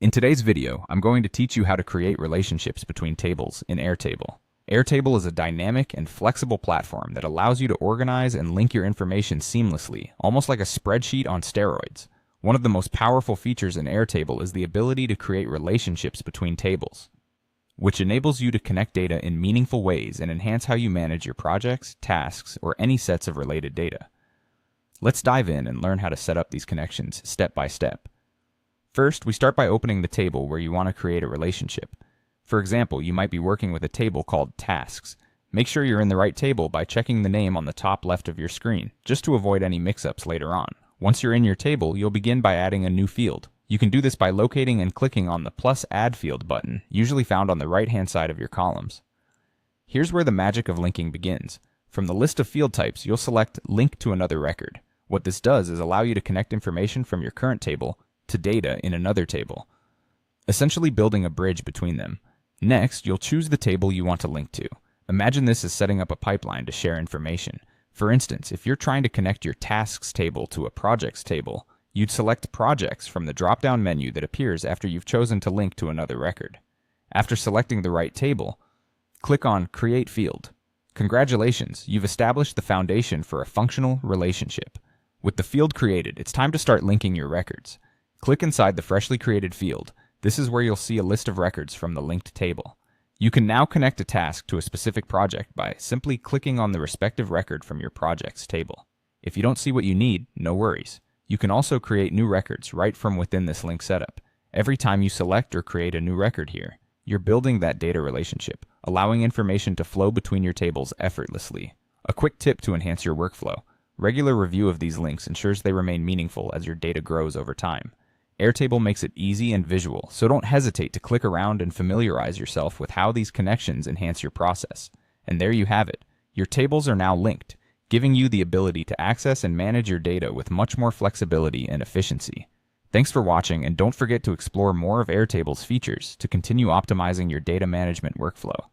In today's video, I'm going to teach you how to create relationships between tables in Airtable. Airtable is a dynamic and flexible platform that allows you to organize and link your information seamlessly, almost like a spreadsheet on steroids. One of the most powerful features in Airtable is the ability to create relationships between tables, which enables you to connect data in meaningful ways and enhance how you manage your projects, tasks, or any sets of related data. Let's dive in and learn how to set up these connections step by step. First, we start by opening the table where you want to create a relationship. For example, you might be working with a table called Tasks. Make sure you're in the right table by checking the name on the top left of your screen, just to avoid any mix-ups later on. Once you're in your table, you'll begin by adding a new field. You can do this by locating and clicking on the plus Add Field button, usually found on the right-hand side of your columns. Here's where the magic of linking begins. From the list of field types, you'll select Link to another record. What this does is allow you to connect information from your current table to data in another table, essentially building a bridge between them. Next, you'll choose the table you want to link to. Imagine this as setting up a pipeline to share information. For instance, if you're trying to connect your tasks table to a projects table, you'd select projects from the drop-down menu that appears after you've chosen to link to another record. After selecting the right table, click on Create Field. Congratulations, you've established the foundation for a functional relationship. With the field created, it's time to start linking your records. Click inside the freshly created field. This is where you'll see a list of records from the linked table. You can now connect a task to a specific project by simply clicking on the respective record from your projects table. If you don't see what you need, no worries. You can also create new records right from within this link setup. Every time you select or create a new record here, you're building that data relationship, allowing information to flow between your tables effortlessly. A quick tip to enhance your workflow: regular review of these links ensures they remain meaningful as your data grows over time. Airtable makes it easy and visual, so don't hesitate to click around and familiarize yourself with how these connections enhance your process. And there you have it. Your tables are now linked, giving you the ability to access and manage your data with much more flexibility and efficiency. Thanks for watching, and don't forget to explore more of Airtable's features to continue optimizing your data management workflow.